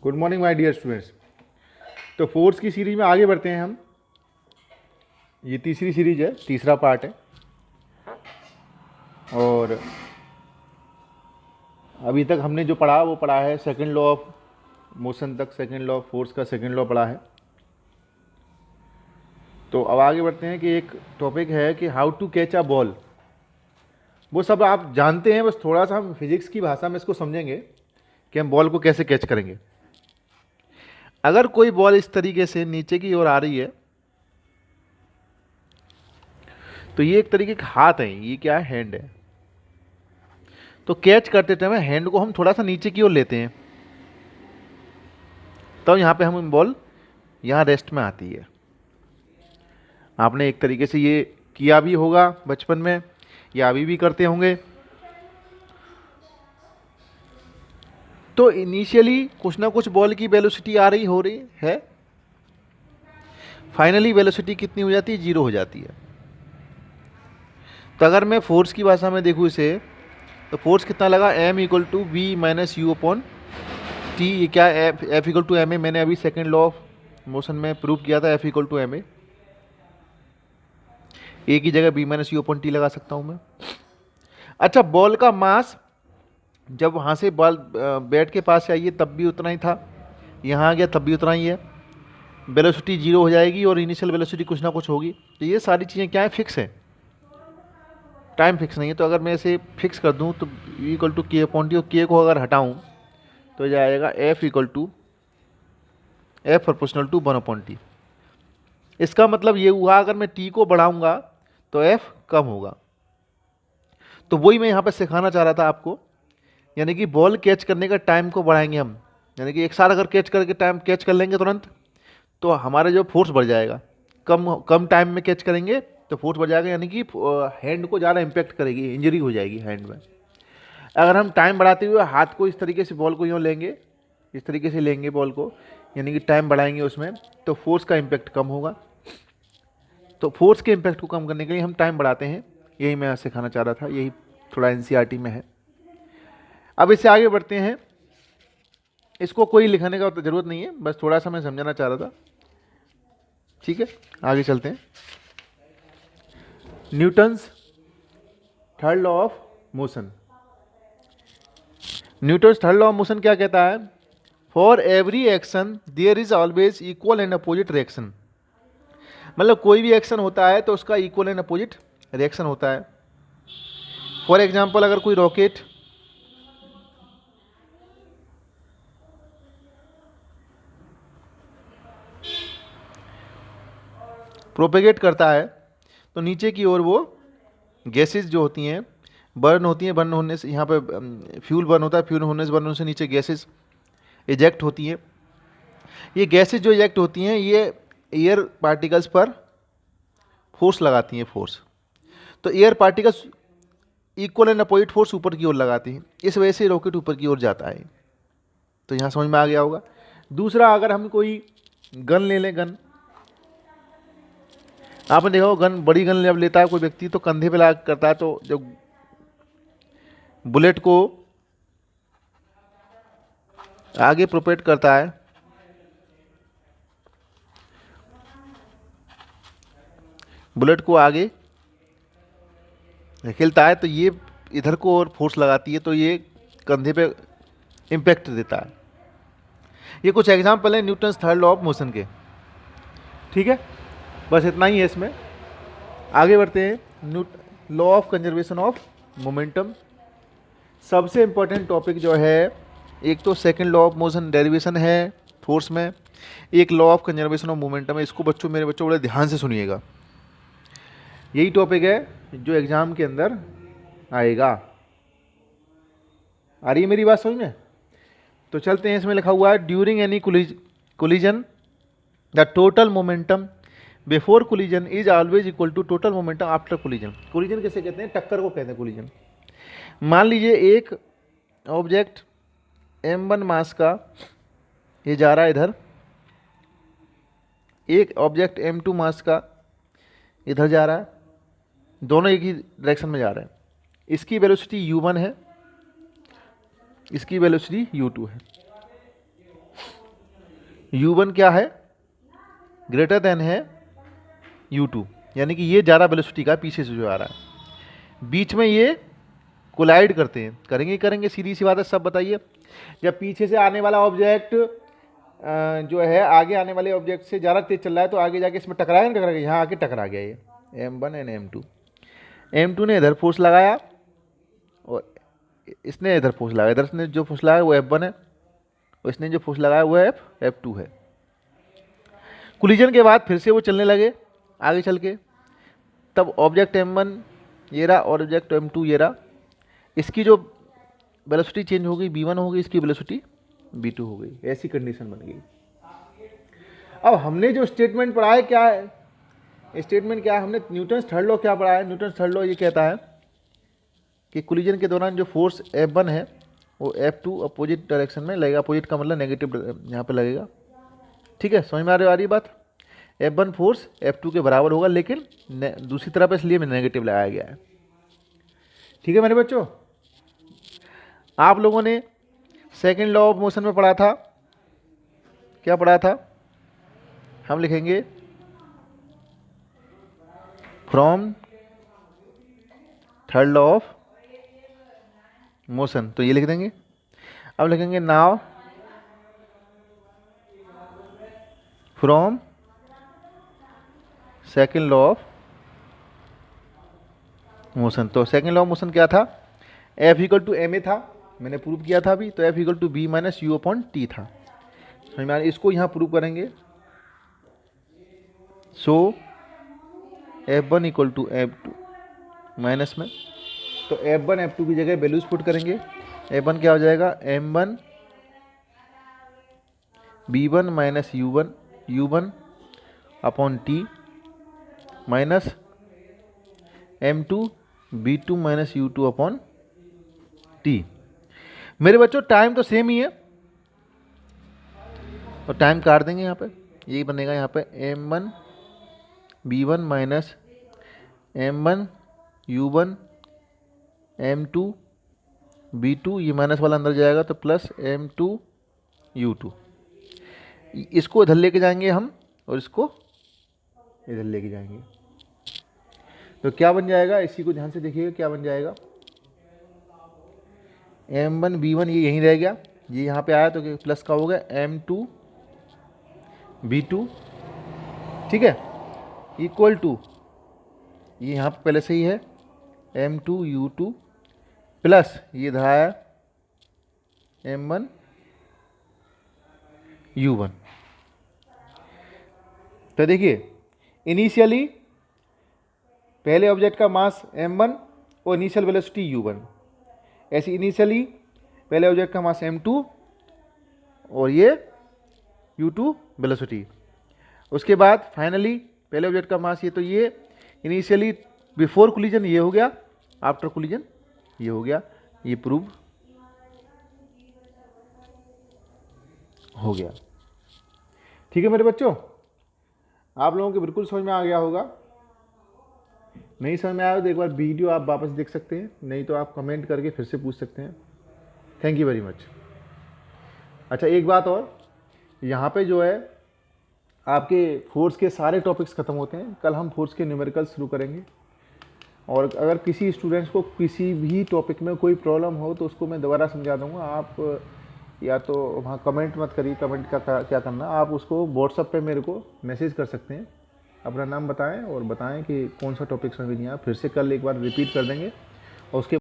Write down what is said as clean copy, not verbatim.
Good morning my dear students. तो force की series में आगे बढ़ते हैं हम। ये तीसरी सीरीज है, तीसरा पार्ट है। और अभी तक हमने जो पढ़ा वो पढ़ा है सेकंड लॉ ऑफ मोशन तक, सेकंड लॉ ऑफ फोर्स का सेकंड लॉ पढ़ा है। तो अब आगे बढ़ते हैं कि एक टॉपिक है कि how to catch a ball. वो सब आप जानते हैं, बस थोड़ा सा हम फिजिक्स की भाषा में इसको समझेंगे कि हम बॉल को कैसे कैच करेंगे। अगर कोई बॉल इस तरीके से नीचे की ओर आ रही है तो ये एक तरीके का हाथ है, ये क्या है, हैंड है। तो कैच करते टाइम हैंड को हम थोड़ा सा नीचे की ओर लेते हैं, तो यहाँ पे हम बॉल यहाँ रेस्ट में आती है। आपने एक तरीके से ये किया भी होगा बचपन में, या अभी भी करते होंगे। तो इनिशियली कुछ ना कुछ बॉल की वेलोसिटी आ रही हो रही है, फाइनली वेलोसिटी कितनी हो जाती है, 0 हो जाती है। तो अगर मैं फोर्स की भाषा में देखूँ इसे, तो फोर्स कितना लगा, m equal to v minus u upon t. ये क्या, f equal to m a. मैंने अभी सेकेंड लॉ ऑफ मोशन में प्रूव किया था, f equal to m a की जगह b minus u upon t लगा सकता हूँ मैं। अच्छा, बॉल का मास जब वहाँ से बॉल बैट के पास आई है तब भी उतना ही था, यहाँ आ गया तब भी उतना ही है। वेलोसिटी 0 हो जाएगी और इनिशियल वेलोसिटी कुछ ना कुछ होगी। तो ये सारी चीज़ें क्या है, फिक्स है, टाइम फिक्स नहीं है। तो अगर मैं इसे फिक्स कर दूँ तो equal to k upon t, और के को अगर हटाऊँ तो जाएगा f equal to f proportional to 1 upon t. इसका मतलब ये हुआ अगर मैं टी को बढ़ाऊंगा तो एफ कम होगा। तो वही मैं यहाँ पर सिखाना चाह रहा था आपको, यानी कि बॉल कैच करने का टाइम को बढ़ाएंगे हम। यानी कि एक साथ अगर कैच करके टाइम कैच कर लेंगे तुरंत, तो हमारा जो फोर्स बढ़ जाएगा। कम कम टाइम में कैच करेंगे तो फोर्स बढ़ जाएगा, यानी कि हैंड को ज़्यादा इम्पेक्ट करेगी, इंजरी हो जाएगी हैंड में। अगर हम टाइम बढ़ाते हुए हाथ को इस तरीके से बॉल को यूँ लेंगे, इस तरीके से लेंगे बॉल को, यानी कि टाइम बढ़ाएंगे उसमें, तो फोर्स का इम्पेक्ट कम होगा। तो फोर्स के इम्पैक्ट को कम करने के लिए हम टाइम बढ़ाते हैं, यही मैं सिखाना चाह रहा था, यही थोड़ा एनसीईआरटी में है। अब इससे आगे बढ़ते हैं। इसको कोई लिखने का जरूरत नहीं है, बस थोड़ा सा मैं समझाना चाह रहा था। ठीक है, आगे चलते हैं। Newton's third law of motion. Newton's third law of motion क्या कहता है, for every action there is always equal and opposite reaction. मतलब कोई भी एक्शन होता है तो उसका इक्वल एंड अपोजिट रिएक्शन होता है। फॉर एग्जाम्पल, अगर कोई रॉकेट प्रोपेगेट करता है तो नीचे की ओर वो गैसेस जो होती हैं बर्न होती हैं, बर्न होने से यहाँ पे फ्यूल बर्न होता है, फ्यूल बर्न होने से नीचे गैसेस इजेक्ट होती हैं। ये गैसेस जो इजेक्ट होती हैं ये एयर पार्टिकल्स पर फोर्स लगाती हैं, फोर्स। तो air particles equal and opposite force ऊपर की ओर लगाती हैं, इस वजह से रॉकेट ऊपर की ओर जाता है। तो यहाँ समझ में आ गया होगा। दूसरा, अगर हम कोई गन ले लें, गन आपने देखा होगा, गन बड़ी गन जब लेता है कोई व्यक्ति तो कंधे पे लगा करता है, तो जब बुलेट को आगे प्रोपेट करता है, बुलेट को आगे धकेलता है, तो ये इधर को और फोर्स लगाती है, तो ये कंधे पे इम्पैक्ट देता है। ये कुछ एग्जाम्पल है Newton's third law of motion के। ठीक है, बस इतना ही है इसमें। आगे बढ़ते हैं। Law of conservation of momentum, सबसे इंपॉर्टेंट टॉपिक जो है, एक तो second law of motion derivation है फोर्स में, एक law of conservation of momentum है। इसको बच्चों, मेरे बच्चों बड़े ध्यान से सुनिएगा, यही टॉपिक है जो एग्जाम के अंदर आएगा। आ रही है मेरी बात समझ में? तो चलते हैं, इसमें लिखा हुआ है during any collision the total momentum before collision is always equal to total momentum after collision. Collision किसे कहते हैं? टक्कर को कहते हैं कोलिजन। मान लीजिए एक ऑब्जेक्ट m1 मास का ये जा रहा है इधर, एक ऑब्जेक्ट m2 मास का इधर जा रहा है, दोनों एक ही डायरेक्शन में जा रहे हैं। इसकी वेलोसिटी u1 है, इसकी वेलोसिटी u2 है। U1 क्या है, ग्रेटर देन है U2, यानी कि ये ज़्यादा वेलोसिटी का पीछे से जो आ रहा है, बीच में ये कोलाइड करते हैं, करेंगे, सीधी सी बात है। सब बताइए, जब पीछे से आने वाला ऑब्जेक्ट जो है आगे आने वाले ऑब्जेक्ट से ज़्यादा तेज चल रहा है तो आगे जाके इसमें टकराएगा, यहाँ आके टकरा गया ये M1 एंड M2। M2 ने इधर फोर्स लगाया और इसने इधर फोर्स लगाया, इधर ने जो फोर्स लगाया वो F1 है और इसने जो फोर्स लगाया वो F2 है। कोलिजन के बाद फिर से वो चलने लगे आगे चल के, तब ऑब्जेक्ट M1 ये रहा और ऑब्जेक्ट M2 ये रहा, इसकी जो वेलोसिटी चेंज हो गई V1 हो गई, इसकी वेलोसिटी V2 हो गई, ऐसी कंडीशन बन गई। अब हमने जो स्टेटमेंट पढ़ा है क्या है, स्टेटमेंट क्या है, हमने न्यूटन थर्ड लॉ क्या पढ़ा है। न्यूटन थर्ड लॉ ये कहता है कि कोलिजन के दौरान जो फोर्स F1 है वो F2 अपोजिट डायरेक्शन में लगेगा, अपोजिट का मतलब नेगेटिव यहाँ पे लगेगा। ठीक है, समझ में आ रही बात। F1 फोर्स F2 के बराबर होगा, लेकिन दूसरी तरफ इसलिए नेगेटिव लगाया गया है। ठीक है मेरे बच्चों, आप लोगों ने सेकेंड लॉ ऑफ मोशन में पढ़ा था, क्या पढ़ा था, हम लिखेंगे from third law of motion, तो ये लिख देंगे। अब लिखेंगे now from second law of motion. तो सेकेंड लॉ ऑफ मोशन क्या था, F इक्वल टू ma था, मैंने प्रूव किया था अभी, तो F equal to b minus u upon t था। समझ में आ रहा है, इसको यहाँ प्रूव करेंगे। सो F1 equal to F2 minus में, तो F1 F2 की जगह वैल्यूज पुट करेंगे। F1 क्या हो जाएगा, m1 b1 minus u1 upon t minus m2 b2 minus u2 upon t। मेरे बच्चों टाइम तो सेम ही है, और टाइम काट देंगे यहाँ पे, यही बनेगा यहाँ पे m1 b1 minus m1 u1 m2 b2, ये माइनस वाला अंदर जाएगा तो प्लस m2 u2। इसको इधर लेके जाएंगे हम और इसको इधर लेके जाएंगे, तो क्या बन जाएगा, इसी को ध्यान से देखिएगा क्या बन जाएगा। m1 b1 ये यहीं रह गया, ये यहाँ पे आया तो प्लस का हो गया m2 b2, ठीक है, इक्वल टू ये यहाँ पे पहले से ही है m2 u2 प्लस ये इधर आया m1 u1। तो देखिए इनिशियली पहले ऑब्जेक्ट का मास m1 और इनिशियल वेलोसिटी u1, ऐसे इनिशियली पहले ऑब्जेक्ट का मास m2 और ये u2 वेलोसिटी। उसके बाद फाइनली पहले ऑब्जेक्ट का मास ये, तो ये इनिशियली बिफोर कोलिजन ये हो गया, आफ्टर कोलिजन ये हो गया, ये प्रूव हो गया। ठीक है मेरे बच्चों, आप लोगों को बिल्कुल समझ में आ गया होगा। नहीं समझ में आया तो एक बार वीडियो आप वापस देख सकते हैं, नहीं तो आप कमेंट करके फिर से पूछ सकते हैं। Thank you very much. अच्छा एक बात और, यहाँ पे जो है आपके फोर्स के सारे टॉपिक्स खत्म होते हैं, कल हम फोर्स के न्यूमेरिकल शुरू करेंगे। और अगर किसी स्टूडेंट्स को किसी भी टॉपिक में कोई प्रॉब्लम हो तो उसको मैं दोबारा समझा दूंगा। आप या तो वहाँ कमेंट मत करिए, कमेंट का क्या करना, आप उसको व्हाट्सएप पे मेरे को मैसेज कर सकते हैं, अपना नाम बताएं और बताएं कि कौन सा टॉपिक समझ नहीं आया, फिर से कल एक बार रिपीट कर देंगे और उसके